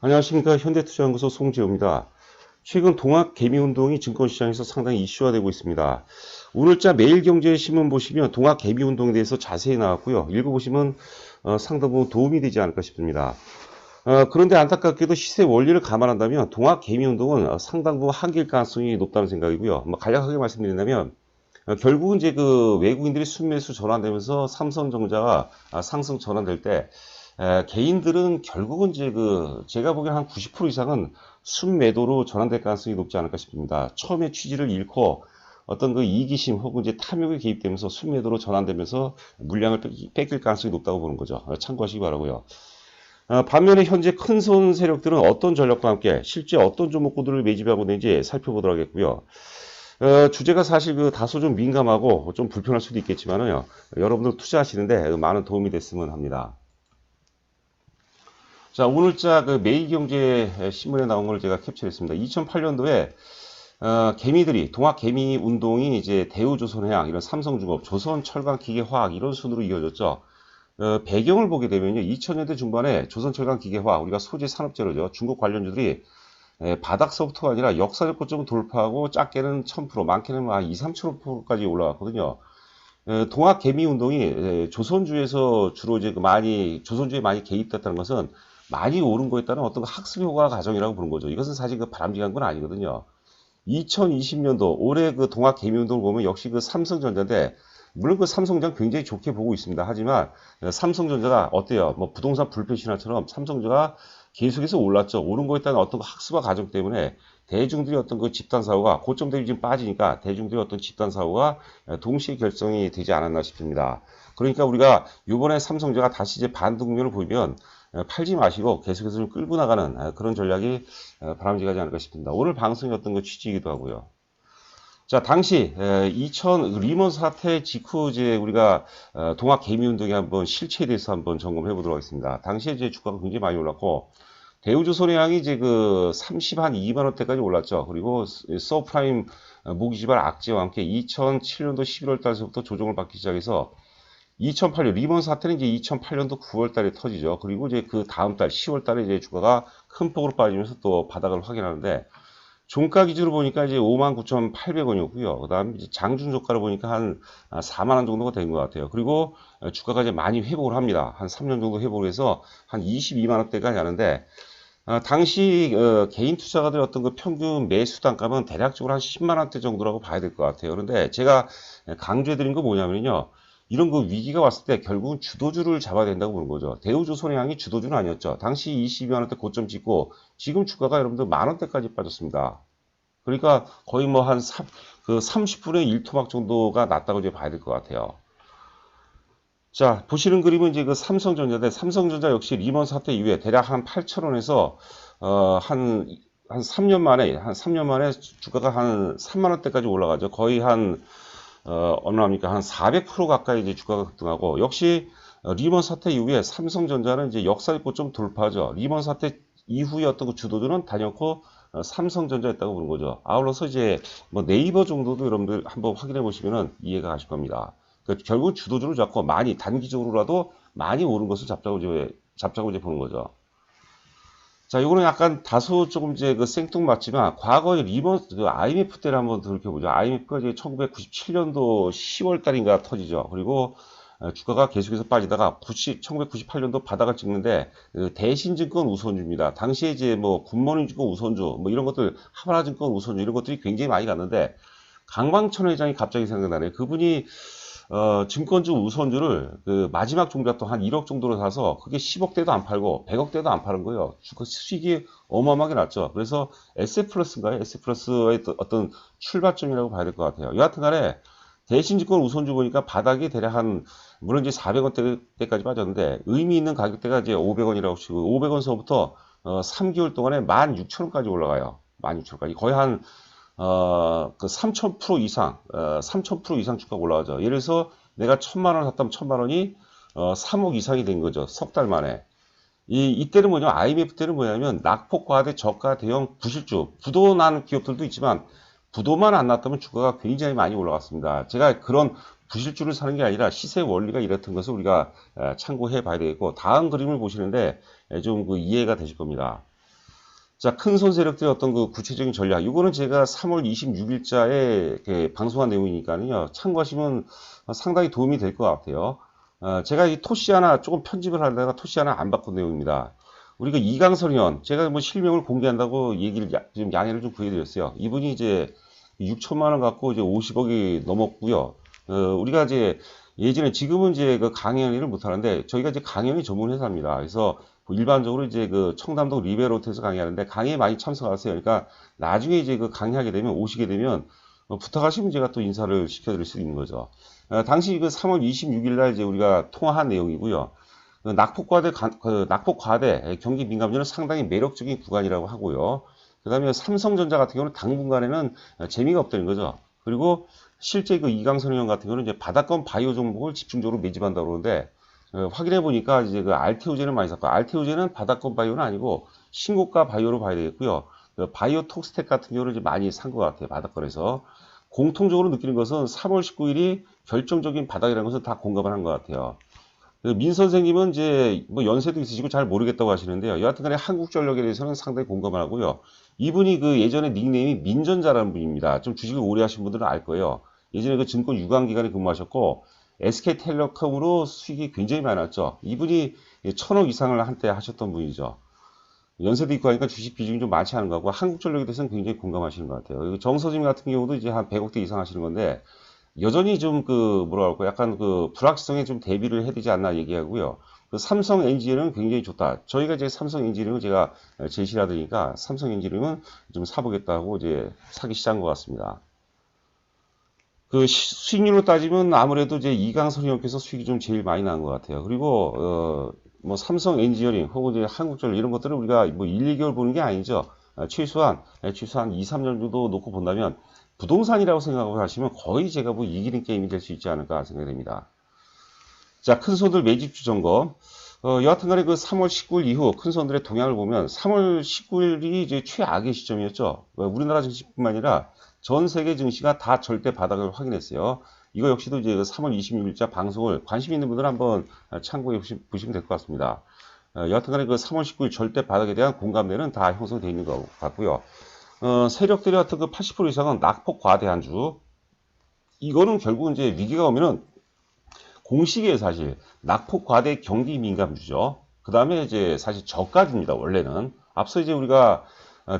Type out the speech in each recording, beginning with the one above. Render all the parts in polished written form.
안녕하십니까. 현대투자연구소 송지호입니다. 최근 동학개미운동이 증권시장에서 상당히 이슈화되고 있습니다. 오늘자 매일경제신문 보시면 동학개미운동에 대해서 자세히 나왔고요. 읽어보시면 상당 부분 도움이 되지 않을까 싶습니다. 그런데 안타깝게도 시세 원리를 감안한다면 동학개미운동은 상당 부분 한계일 가능성이 높다는 생각이고요. 간략하게 말씀드린다면 결국은 이제 그 외국인들이 순매수 전환되면서 삼성전자가 상승 전환될 때 개인들은 결국은 이제 제가 보기엔 한 90% 이상은 순매도로 전환될 가능성이 높지 않을까 싶습니다. 처음에 취지를 잃고 어떤 그 이기심 혹은 이제 탐욕에 개입되면서 순매도로 전환되면서 물량을 뺏길 가능성이 높다고 보는 거죠. 참고하시기 바라고요. 반면에 현재 큰 손 세력들은 어떤 전략과 함께 실제 어떤 종목들을 매집하고 있는지 살펴보도록 하겠고요. 주제가 사실 다소 좀 민감하고 좀 불편할 수도 있겠지만요. 여러분들 투자하시는데 많은 도움이 됐으면 합니다. 자, 오늘자 매일경제 신문에 나온 걸 제가 캡처했습니다. 2008년도에 개미들이 동학개미 운동이 이제 대우조선해양, 이런 삼성중업, 조선철강기계화학 이런 순으로 이어졌죠. 배경을 보게 되면요, 2000년대 중반에 조선철강기계화학, 우리가 소재 산업재료죠. 중국 관련주들이 바닥서부터가 아니라 역사적 고점을 돌파하고 작게는 1000%, 많게는 한 2, 3000%까지 올라갔거든요. 동학개미 운동이 조선주에서 주로 이제 조선주에 많이 개입됐다는 것은 많이 오른 거에 따른 어떤 학습 효과 과정이라고 보는 거죠. 이것은 사실 바람직한 건 아니거든요. 2020년도 올해 동학개미운동을 보면 역시 삼성전자인데, 물론 삼성전 굉장히 좋게 보고 있습니다. 하지만 삼성전자가 어때요? 뭐 부동산 불패 신화처럼 삼성전자가 계속해서 올랐죠. 오른 거에 따른 어떤 학습화 과정 때문에 대중들이 어떤 집단 사고가 고점 대비 지금 빠지니까 대중들이 어떤 집단 사고가 동시에 결정이 되지 않았나 싶습니다. 그러니까 우리가 이번에 삼성전자가 다시 이제 반등면을 보이면 팔지 마시고 계속해서 좀 끌고 나가는 그런 전략이 바람직하지 않을까 싶습니다. 오늘 방송이 어떤 거 취지이기도 하고요. 자, 당시 2000 리먼 사태 직후 이제 우리가 동학개미운동의 한번 실체에 대해서 한번 점검해 보도록 하겠습니다. 당시에 이제 주가가 굉장히 많이 올랐고 대우조선해양이 이제 32만 원대까지 올랐죠. 그리고 서프라임 모기지발 악재와 함께 2007년도 11월 달서부터 조정을 받기 시작해서 2008년 리먼 사태는 이제 2008년도 9월 달에 터지죠. 그리고 이제 그 다음 달 10월 달에 이제 주가가 큰 폭으로 빠지면서 또 바닥을 확인하는데, 종가 기준으로 보니까 이제 59,800원이었고요. 그 다음 이제 장중 저가로 보니까 한 4만 원 정도가 된 것 같아요. 그리고 주가가 이제 많이 회복을 합니다. 한 3년 정도 회복을 해서 한 22만 원대까지 하는데, 당시 개인 투자가들 어떤 평균 매수 단가는 대략적으로 한 10만 원대 정도라고 봐야 될 것 같아요. 그런데 제가 강조해드린 거 뭐냐면요, 이런 위기가 왔을 때 결국은 주도주를 잡아야 된다고 보는 거죠. 대우조선해양이 주도주는 아니었죠. 당시 22만 원대 고점 찍고 지금 주가가 여러분들 만 원대까지 빠졌습니다. 그러니까 거의 뭐 한 30분의 1토막 정도가 났다고 이제 봐야 될 것 같아요. 자, 보시는 그림은 이제 삼성전자인데, 삼성전자 역시 리먼 사태 이후에 대략 한 8,000원에서 한 3년 만에 주가가 한 3만 원대까지 올라가죠. 거의 얼마입니까? 한 400% 가까이 이제 주가가 급등하고, 역시 리먼 사태 이후에 삼성전자는 이제 역사적 고점 돌파죠. 리먼 사태 이후에 어떤 주도주는 단연코 삼성전자였다고 보는 거죠. 아울러서 이제 뭐 네이버 정도도 여러분들 한번 확인해 보시면 이해가 가실 겁니다. 그러니까 결국 주도주를 잡고 많이 단기적으로라도 많이 오른 것을 잡자고 이제 보는 거죠. 자, 이거는 약간 다소 조금 이제 생뚱맞지만 과거의 IMF 때를 한번 돌이켜보죠. IMF가 이제 1997년도 10월 달인가 터지죠. 그리고 주가가 계속해서 빠지다가 1998년도 바닥을 찍는데, 대신증권 우선주입니다. 당시에 이제 뭐 굿모닝증권 우선주, 뭐 이런 것들, 하바나증권 우선주 이런 것들이 굉장히 많이 갔는데, 강방천 회장이 갑자기 생각나네요. 그분이 증권주 우선주를 마지막 종잣돈 한 1억 정도로 사서 그게 10억대도 안 팔고 100억대도 안 파는 거예요. 주가 수익이 어마어마하게 났죠. 그래서 S플러스인가요? S플러스의 어떤 출발점이라고 봐야 될 것 같아요. 여하튼 간에 대신증권 우선주 보니까 바닥이 대략 물론 이제 400원대까지 빠졌는데 의미 있는 가격대가 이제 500원이라고 치고 500원서부터 3개월 동안에 16,000원까지 올라가요. 16,000원까지. 거의 3000% 이상, 3000% 이상 주가가 올라가죠. 예를 들어서 내가 1000만 원 샀다면 1000만 원이 3억 이상이 된 거죠. 석 달 만에. 이때는 뭐냐면, IMF 때는 뭐냐면, 낙폭과대 저가 대형 부실주, 부도 난 기업들도 있지만, 부도만 안 났다면 주가가 굉장히 많이 올라갔습니다. 제가 그런 부실주를 사는 게 아니라 시세 원리가 이렇던 것을 우리가 참고해 봐야 되겠고, 다음 그림을 보시는데 좀 이해가 되실 겁니다. 자, 큰 손 세력들의 어떤 그 구체적인 전략. 이거는 제가 3월 26일자에 방송한 내용이니까요. 참고하시면 상당히 도움이 될 것 같아요. 제가 이 토시 하나 조금 편집을 하다가 토시 하나 안 바꾼 내용입니다. 우리가 이강설위원, 제가 뭐 실명을 공개한다고 얘기를 좀 양해를 좀 구해드렸어요. 이분이 이제 6천만 원 갖고 이제 50억이 넘었고요. 우리가 이제 예전에 지금은 이제 그 강연을 못 하는데 저희가 이제 강연이 전문 회사입니다. 그래서 뭐 일반적으로 이제 그 청담동 리베로트에서 강의하는데 강의에 많이 참석하세요. 그러니까 나중에 이제 그 강의하게 되면 오시게 되면 부탁하시면 제가 또 인사를 시켜드릴 수 있는 거죠. 당시 그 3월 26일 날 이제 우리가 통화한 내용이고요. 낙폭과대 경기 민감주는 상당히 매력적인 구간이라고 하고요. 그 다음에 삼성전자 같은 경우는 당분간에는 재미가 없다는 거죠. 그리고 실제 그 이강선 의원 같은 경우는 이제 바닷권 바이오 종목을 집중적으로 매집한다고 그러는데 확인해 보니까 이제 그 알테오젠을 많이 샀고 알테오젠은 바닷권 바이오는 아니고 신고가 바이오로 봐야 되겠고요. 그 바이오 톡스텍 같은 경우는 이제 많이 산 것 같아요. 바닷권에서. 공통적으로 느끼는 것은 3월 19일이 결정적인 바닥이라는 것을 다 공감을 한 것 같아요. 민 선생님은 이제 뭐 연세도 있으시고 잘 모르겠다고 하시는데요. 여하튼간에 한국전력에 대해서는 상당히 공감을 하고요. 이분이 그 예전에 닉네임이 민전자라는 분입니다. 좀 주식을 오래 하신 분들은 알 거예요. 예전에 그 증권 유관기관에 근무하셨고 SK텔레콤으로 수익이 굉장히 많았죠. 이분이 1,000억 이상을 한때 하셨던 분이죠. 연세도 있고 하니까 주식 비중이 좀 많지 않은 것 같고 한국전력에 대해서는 굉장히 공감하시는 것 같아요. 정서진 같은 경우도 이제 한 100억대 이상 하시는 건데 여전히 좀 그 뭐라 할까 약간 그 불확실성에 좀 대비를 해야 되지 않나 얘기하고요. 그 삼성 엔지니어링은 굉장히 좋다. 저희가 이제 삼성 엔지니어링을 제가 제시를 하드니까 삼성 엔지니어링은 좀 사보겠다고 이제 사기 시작한 것 같습니다. 그 수익률로 따지면 아무래도 이제 이강선 의원께서 수익이 좀 제일 많이 나는 것 같아요. 그리고 뭐 삼성 엔지니어링 혹은 이제 한국전력 이런 것들을 우리가 뭐 1, 2개월 보는 게 아니죠. 최소한 2, 3년 정도 놓고 본다면 부동산이라고 생각하고 하시면 거의 제가 뭐 이기는 게임이 될 수 있지 않을까 생각이 됩니다. 자, 큰 손들 매집주 점검. 여하튼간에 그 3월 19일 이후 큰 손들의 동향을 보면 3월 19일이 이제 최악의 시점이었죠. 우리나라 증시뿐만 아니라 전 세계 증시가 다 절대 바닥을 확인했어요. 이거 역시도 이제 3월 26일자 방송을 관심 있는 분들은 한번 참고해 보시면 될 것 같습니다. 여하튼간에 그 3월 19일 절대 바닥에 대한 공감대는 다 형성되어 있는 것 같고요. 세력들이 같은 그 80% 이상은 낙폭 과대한 주. 이거는 결국 이제 위기가 오면은 공식이에요, 사실. 낙폭 과대 경기 민감주죠. 그 다음에 이제 사실 저가주입니다, 원래는. 앞서 이제 우리가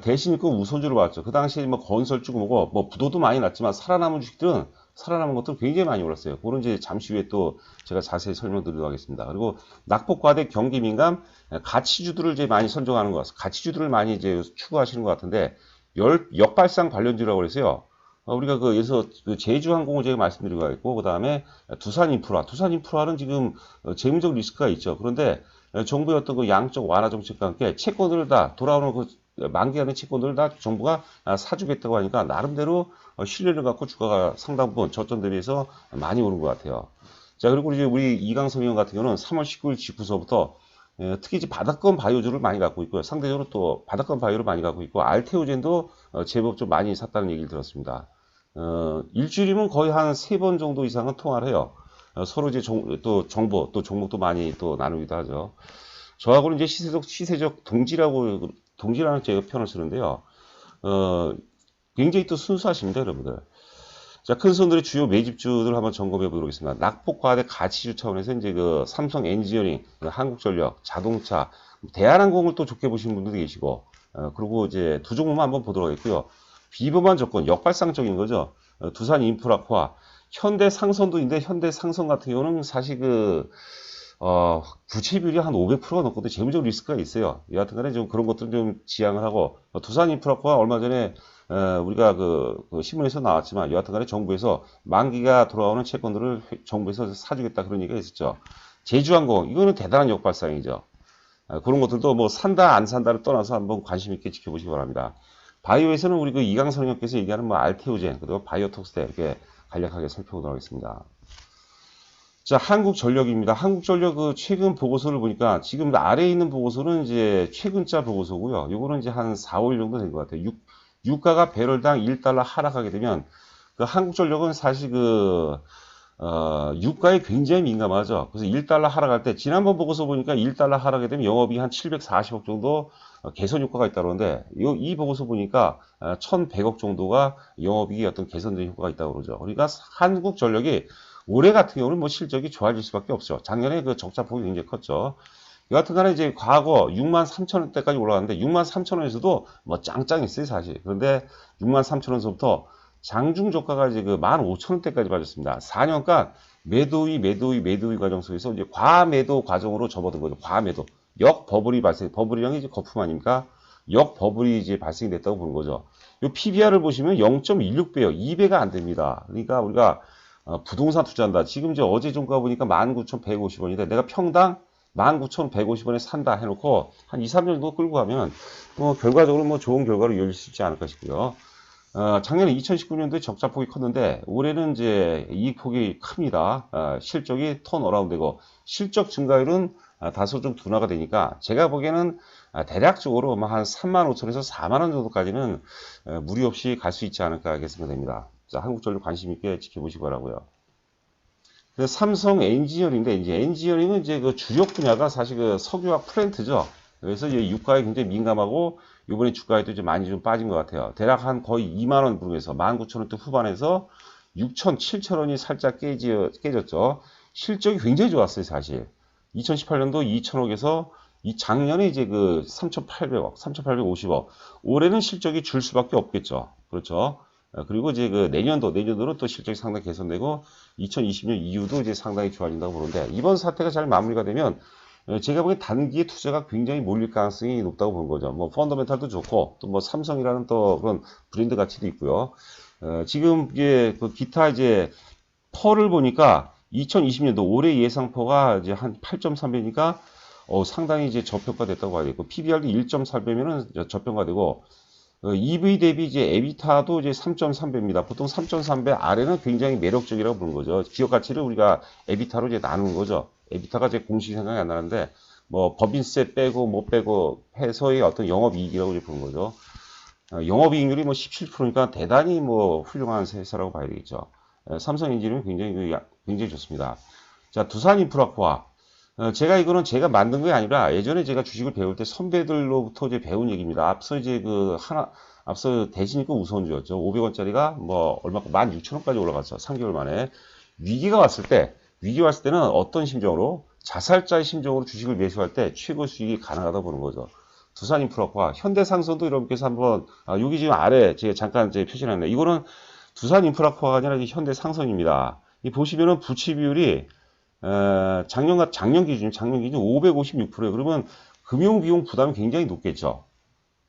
대신입금 우선주로 봤죠. 그 당시에 뭐 건설주고 뭐고, 뭐 부도도 많이 났지만 살아남은 주식들은 살아남은 것들 굉장히 많이 올랐어요. 그건 이제 잠시 후에 또 제가 자세히 설명드리도록 하겠습니다. 그리고 낙폭 과대 경기 민감 가치주들을 이제 많이 선정하는 것 같습니다. 가치주들을 많이 이제 추구하시는 것 같은데, 역발상 관련주라고 그랬어요. 우리가 그, 예서 그 제주항공을 제가 말씀드리고 있고, 그 다음에 두산인프라. 두산인프라는 지금 재무적 리스크가 있죠. 그런데 정부의 어떤 그 양적 완화 정책과 함께 채권을 다, 돌아오는 그 만기하는 채권들을 다 정부가 사주겠다고 하니까 나름대로 신뢰를 갖고 주가가 상당 부분 저점 대비해서 많이 오른 것 같아요. 자, 그리고 이제 우리 이강성 의원 같은 경우는 3월 19일 직후서부터 특히 이제 바닷권 바이오주를 많이 갖고 있고요. 상대적으로 또 바닷권 바이오를 많이 갖고 있고, 알테오젠도 제법 좀 많이 샀다는 얘기를 들었습니다. 일주일이면 거의 한 3번 정도 이상은 통화를 해요. 서로 이제 또 정보, 또 종목도 많이 또 나누기도 하죠. 저하고는 이제 시세적 동지라는 제가 표현을 쓰는데요. 굉장히 또 순수하십니다, 여러분들. 자, 큰 손들의 주요 매집주들 한번 점검해 보도록 하겠습니다. 낙폭 과대 가치주 차원에서 이제 그 삼성 엔지니어링, 한국전력, 자동차, 대한항공을 또 좋게 보시는 분들도 계시고, 그리고 이제 두 종목만 한번 보도록 하겠고요. 비범한 조건, 역발상적인 거죠. 두산 인프라코아, 현대상선도 현대상선 같은 경우는 사실 부채 비율이 한 500%가 넘거든요. 재무적 리스크가 있어요. 여하튼 간에 좀 그런 것들은 좀 지양을 하고, 두산 인프라코아 얼마 전에 우리가 그 신문에서 나왔지만 여하튼 간에 정부에서 만기가 돌아오는 채권들을 정부에서 사주겠다 그런 얘기가 있었죠. 제주항공, 이거는 대단한 역발상이죠. 그런 것들도 뭐 산다 안 산다를 떠나서 한번 관심 있게 지켜보시기 바랍니다. 바이오에서는 우리 그 이강선 의원께서 얘기하는 뭐 알테오젠, 그리고 바이오톡스테 이렇게 간략하게 살펴보도록 하겠습니다. 자, 한국전력입니다. 한국전력 그 최근 보고서를 보니까 지금 아래에 있는 보고서는 이제 최근자 보고서고요. 요거는 이제 한 4, 5일 정도 된 것 같아요. 유가가 배럴당 $1 하락하게 되면 그 한국전력은 사실 유가에 굉장히 민감하죠. 그래서 1달러 하락할 때, 지난번 보고서 보니까 1달러 하락이 되면 영업이익 한 740억 정도 개선 효과가 있다고 그러는데, 이 보고서 보니까 1100억 정도가 영업이익이 어떤 개선된 효과가 있다고 그러죠. 그러니까 한국전력이 올해 같은 경우는 뭐 실적이 좋아질 수밖에 없죠. 작년에 그 적자폭이 굉장히 컸죠. 여하튼 간에 이제 과거 6만 3천 원대까지 올라갔는데 6만 3천 원에서도 뭐 짱짱했어요, 사실. 그런데 6만 3천 원서부터 장중 저가가 이제 그 1만 5천 원대까지 빠졌습니다. 4년간 매도위 과정 속에서 이제 과매도 과정으로 접어든 거죠. 과매도. 역버블이 발생, 버블이랑 이제 거품 아닙니까? 역버블이 이제 발생이 됐다고 보는 거죠. 이 PBR을 보시면 0.16배요. 2배가 안 됩니다. 그러니까 우리가 부동산 투자한다. 지금 이제 어제 종가 보니까 19,150원인데 내가 평당 19,150원에 산다 해놓고 한 2, 3년 정도 끌고 가면 뭐 결과적으로 뭐 좋은 결과로 이어질 수 있지 않을까 싶고요. 작년에 2019년도에 적자폭이 컸는데 올해는 이제 이익폭이 큽니다. 실적이 턴어라운드되고 실적 증가율은 다소 좀 둔화가 되니까 제가 보기에는 대략적으로 한 3만 5천에서 4만 원 정도까지는 무리 없이 갈 수 있지 않을까 이렇게 생각됩니다. 자, 한국전력 관심 있게 지켜보시기 바라고요. 그래서 삼성 엔지니어링인데 이제 엔지니어링은 이제 그 주력 분야가 사실 그 석유와 플랜트죠. 그래서 이제 유가에 굉장히 민감하고 이번에 주가에도 이제 많이 좀 빠진 것 같아요. 대략 한 거의 2만 원 부근에서 19,000원대 후반에서 6천, 7천원이 살짝 깨졌죠. 실적이 굉장히 좋았어요, 사실. 2018년도 2천억에서 이 작년에 이제 그 3,800억, 3,850억. 올해는 실적이 줄 수밖에 없겠죠. 그렇죠. 그리고 이제 그 내년도는 또 실적이 상당히 개선되고 2020년 이후도 이제 상당히 좋아진다고 보는데 이번 사태가 잘 마무리가 되면 제가 보기엔 단기에 투자가 굉장히 몰릴 가능성이 높다고 보는 거죠. 뭐 펀더멘탈도 좋고 또 뭐 삼성이라는 또 그런 브랜드 가치도 있고요. 지금 이게 그 기타 이제 퍼를 보니까 2020년도 올해 예상퍼가 이제 한 8.3배니까 상당히 이제 저평가됐다고 봐야 되고 PBR도 1.8배면은 저평가되고 EV 대비 이제 에비타도 이제 3.3배입니다. 보통 3.3배 아래는 굉장히 매력적이라고 보는 거죠. 기업 가치를 우리가 에비타로 이제 나누는 거죠. 에비타가 제 공식 생각이 안 나는데 뭐 법인세 빼고 못 빼고 해서의 어떤 영업이익이라고 이제 보는 거죠. 영업이익률이 뭐 17%니까 대단히 뭐 훌륭한 회사라고 봐야 되겠죠. 삼성 엔지니어링은 굉장히 좋습니다. 자, 두산인프라코아. 제가 이거는 제가 만든 게 아니라 예전에 제가 주식을 배울 때 선배들로부터 이제 배운 얘기입니다. 앞서 대신이고 우선주였죠. 500원짜리가 뭐 얼마 16,000원까지 올라갔어. 3개월 만에. 위기 왔을 때는 어떤 심정으로? 자살자의 심정으로 주식을 매수할 때 최고 수익이 가능하다 보는 거죠. 두산인프라코아, 현대상선도 여러분께서 한번, 여기 지금 아래 제가 잠깐 표시해놨네요. 이거는 두산인프라코아가 아니라 현대상선입니다. 이 보시면은 부채 비율이 작년 기준 556%예요. 그러면 금융비용 부담이 굉장히 높겠죠.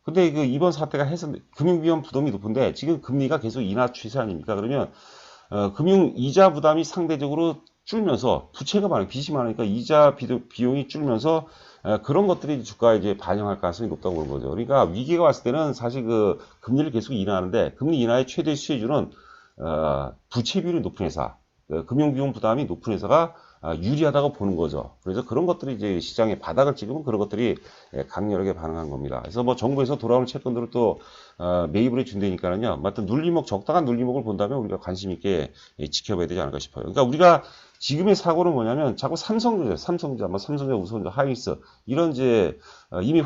근데 그 이번 사태가 해서 금융비용 부담이 높은데 지금 금리가 계속 인하 추세 아닙니까? 그러면 금융 이자 부담이 상대적으로 줄면서 부채가 많아요. 빚이 많으니까 이자 비용이 줄면서 그런 것들이 주가에 이제 반영할 가능성이 높다고 보는 거죠. 그러니까 위기가 왔을 때는 사실 그 금리를 계속 인하하는데 금리 인하의 최대 수혜주는 부채 비율이 높은 회사, 금융비용 부담이 높은 회사가 유리하다고 보는 거죠. 그래서 그런 것들이 이제 시장에 바닥을 찍으면 그런 것들이 강렬하게 반응한 겁니다. 그래서 뭐 정부에서 돌아오는 채권들을 또 매입을 해준다니까는요. 하여튼 적당한 눌림목을 본다면 우리가 관심 있게 지켜봐야 되지 않을까 싶어요. 그러니까 우리가 지금의 사고는 뭐냐면 자꾸 삼성전자, 우선전자, 하이닉스 이런 이제 이미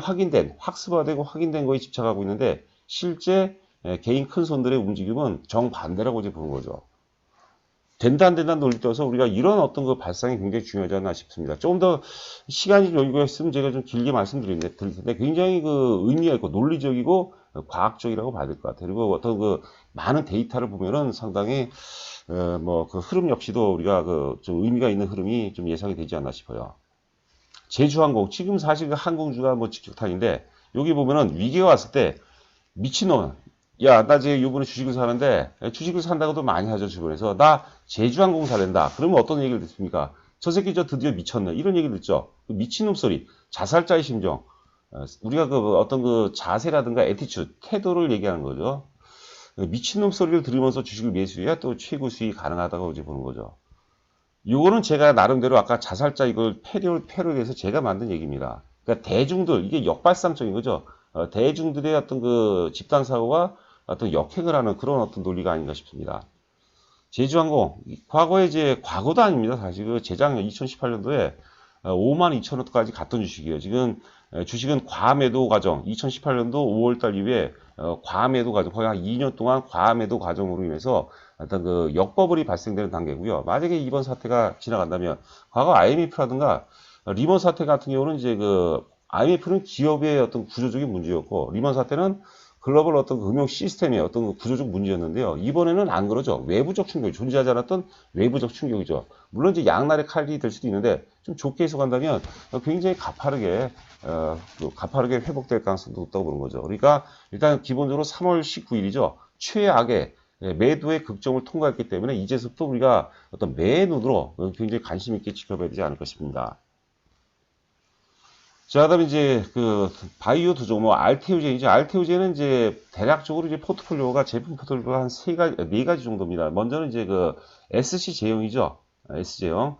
학습화되고 확인된 거에 집착하고 있는데 실제 개인 큰 손들의 움직임은 정반대라고 이제 보는 거죠. 된다 안 된다 논리 떠서 우리가 이런 어떤 그 발상이 굉장히 중요하지 않나 싶습니다. 조금 더 시간이 좀 여유가 있으면 제가 좀 길게 말씀드릴 텐데 굉장히 그 의미가 있고 논리적이고 과학적이라고 봐야 될 것 같아요. 그리고 어떤 그 많은 데이터를 보면은 상당히 뭐 그 흐름 역시도 우리가 그 좀 의미가 있는 흐름이 좀 예상이 되지 않나 싶어요. 제주항공 지금 사실 그 항공주가 뭐 직격탄인데 여기 보면은 위기가 왔을 때 미친놈 야, 나 이제 요번에 주식을 사는데, 주식을 산다고도 많이 하죠, 주변에서. 나 제주항공 사랜다. 그러면 어떤 얘기를 듣습니까? 저 새끼 저 드디어 미쳤네. 이런 얘기를 듣죠. 그 미친놈 소리, 자살자의 심정. 우리가 그 어떤 그 자세라든가 태도를 얘기하는 거죠. 미친놈 소리를 들으면서 주식을 매수해야 또 최고 수익이 가능하다고 이제 보는 거죠. 요거는 제가 나름대로 아까 자살자 이걸 패러디해서 제가 만든 얘기입니다. 그러니까 대중들, 이게 역발상적인 거죠. 대중들의 어떤 그 집단사고가 어떤 역행을 하는 그런 어떤 논리가 아닌가 싶습니다. 제주항공, 과거에 이제, 과거도 아닙니다. 사실 그 재작년 2018년도에 52,000원까지 갔던 주식이에요. 지금 주식은 과매도 과정, 2018년도 5월달 이후에 과매도 과정, 거의 한 2년 동안 과매도 과정으로 인해서 어떤 그 역버블이 발생되는 단계고요. 만약에 이번 사태가 지나간다면, 과거 IMF라든가 리먼 사태 같은 경우는 이제 그 IMF는 기업의 어떤 구조적인 문제였고, 리먼 사태는 글로벌 어떤 금융 시스템의 어떤 구조적 문제였는데요. 이번에는 안 그러죠. 외부적 충격이 존재하지 않았던 외부적 충격이죠. 물론 이제 양날의 칼이 될 수도 있는데 좀 좋게 해석한다면 굉장히 가파르게 회복될 가능성도 높다고 보는 거죠. 그러니까 일단 기본적으로 3월 19일이죠. 최악의 매도의 극점을 통과했기 때문에 이제부터 우리가 어떤 매의 눈으로 굉장히 관심 있게 지켜봐야 되지 않을까 싶습니다. 자, 그다음에 이제 그 바이오 두 종목, 알테오젠이죠. 알테오젠은 이제 대략적으로 이제 포트폴리오가 제품 포트폴리오가 한 네 가지 정도입니다. 먼저는 이제 그 SC 제형이죠. S제형.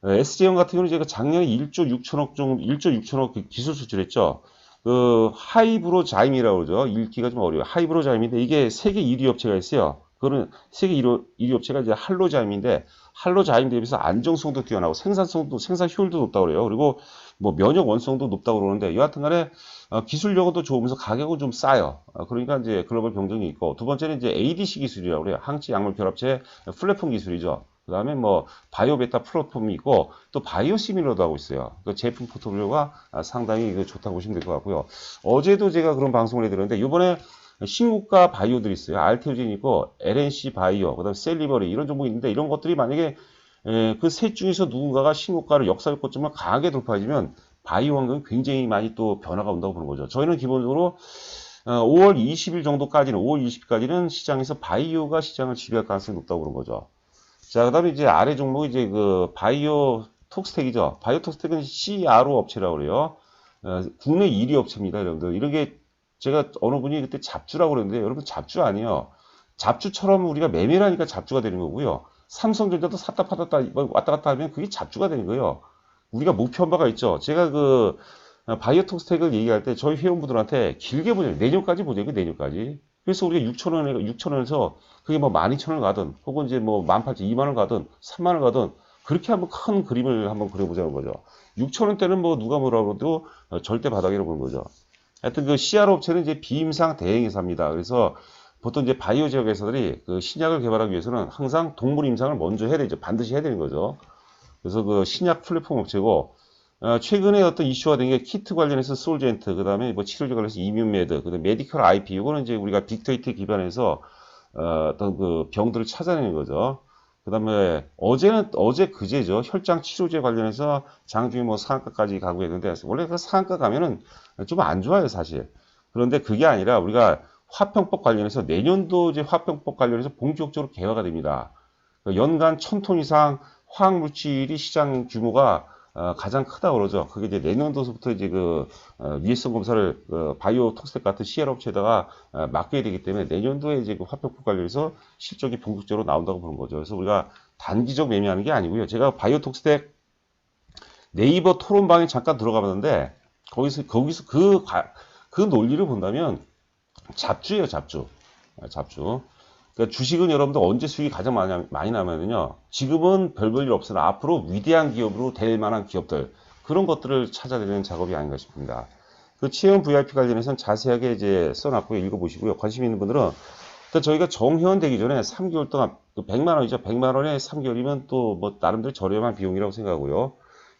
S제형 같은 경우는 이제 그 작년에 1조 6천억 정도, 1조 6천억 기술 수출했죠. 그 하이브로자임이라고 그러죠. 읽기가 좀 어려워요. 하이브로자임인데 이게 세계 1위 업체가 있어요. 그거는 세계 1위 업체가 이제 할로자임인데 할로자임 대비해서 안정성도 뛰어나고 생산 효율도 높다고 그래요. 그리고 뭐 면역 원성도 높다고 그러는데 여하튼 간에 기술력은 또 좋으면서 가격은 좀 싸요. 그러니까 이제 글로벌 경쟁이 있고, 두 번째는 이제 ADC 기술이라고 그래요. 항체 약물 결합체 플랫폼 기술이죠. 그 다음에 뭐 바이오 베타 플랫폼이 있고 또 바이오 시밀러도 하고 있어요. 그 제품 포트폴리오가 상당히 좋다고 보시면 될 것 같고요. 어제도 제가 그런 방송을 해드렸는데 이번에 신고가 바이오들이 있어요. 알테오젠 있고 LNC 바이오, 그다음 셀리버리 이런 종목이 있는데 이런 것들이 만약에 그 셋 중에서 누군가가 신고가를 역사적 고점을 강하게 돌파해주면 바이오 환경이 굉장히 많이 또 변화가 온다고 보는 거죠. 저희는 기본적으로 5월 20일 정도까지는 5월 20일까지는 시장에서 바이오가 시장을 지배할 가능성이 높다고 보는 거죠. 자, 그다음에 이제 아래 종목이 이제 그 바이오 톡스텍이죠. 바이오 톡스텍은 CRO 업체라고 그래요. 국내 1위 업체입니다, 여러분들. 이런 게 제가 어느 분이 그때 잡주라고 그랬는데 여러분 잡주 아니에요. 잡주처럼 우리가 매매를 하니까 잡주가 되는 거고요. 삼성전자도 샀다 팔았다 왔다 갔다 하면 그게 잡주가 되는 거예요. 우리가 목표한 바가 있죠. 제가 그 바이오톡스텍을 얘기할 때 저희 회원분들한테 길게 보내요. 내년까지 보내요. 내년까지. 그래서 우리가 6,000원에서 그게 뭐 12,000원 가든 혹은 이제 뭐 18,000원, 2만원 가든 3만원 가든 그렇게 한번 큰 그림을 한번 그려보자는 거죠. 6,000원대는 뭐 누가 뭐라고 해도 절대 바닥이라고 보는 거죠. 하여튼 그 CR 업체는 이제 비임상 대행회사입니다. 그래서 보통 이제 바이오 지역 회사들이 그 신약을 개발하기 위해서는 항상 동물 임상을 먼저 해야 되죠. 반드시 해야 되는 거죠. 그래서 그 신약 플랫폼 업체고, 최근에 어떤 이슈가 된 게 키트 관련해서 솔젠트, 그 다음에 뭐 치료제 관련해서 이뮨메드, 그 다음에 메디컬 IP, 이거는 이제 우리가 빅데이터 기반해서 어떤 그 병들을 찾아내는 거죠. 그 다음에 어제 그제죠. 혈장 치료제 관련해서 장중에 뭐 상한가까지 가고 했는데, 원래 그 상한가 가면은 좀 안 좋아요, 사실. 그런데 그게 아니라 우리가 화평법 관련해서 내년도 이제 화평법 관련해서 본격적으로 개화가 됩니다. 연간 1,000톤 이상 화학물질이 시장 규모가 가장 크다고 그러죠. 그게 이제 내년도서부터 이제 그 위해성 검사를 바이오 톡스텍 같은 CR 업체에다가 맡겨야 되기 때문에 내년도에 이제 그 화평법 관련해서 실적이 본격적으로 나온다고 보는 거죠. 그래서 우리가 단기적 매매하는 게 아니고요. 제가 바이오 톡스텍 네이버 토론방에 잠깐 들어가 봤는데 거기서 그 논리를 본다면 잡주예요, 잡주. 잡주. 그러니까 주식은 여러분들 언제 수익이 가장 많이 나면요. 지금은 별 볼 일 없으나 앞으로 위대한 기업으로 될 만한 기업들, 그런 것들을 찾아내는 작업이 아닌가 싶습니다. 그 체험 VIP 관련해서는 자세하게 이제 써놨고요. 읽어보시고요. 관심 있는 분들은 일단 저희가 정회원 되기 전에 3개월 동안 100만 원이죠. 100만 원에 3개월이면 또 뭐 나름대로 저렴한 비용이라고 생각하고요.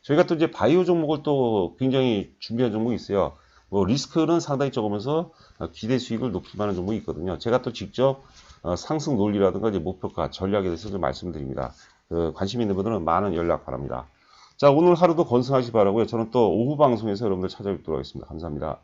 저희가 또 이제 바이오 종목을 또 굉장히 준비한 종목이 있어요. 뭐 리스크는 상당히 적으면서 기대 수익을 높일 만한 종목이 있거든요. 제가 또 직접 상승 논리라든가 이제 목표가 전략에 대해서 좀 말씀드립니다. 관심 있는 분들은 많은 연락 바랍니다. 자, 오늘 하루도 건승하시기 바라고요. 저는 또 오후 방송에서 여러분들 찾아뵙도록 하겠습니다. 감사합니다.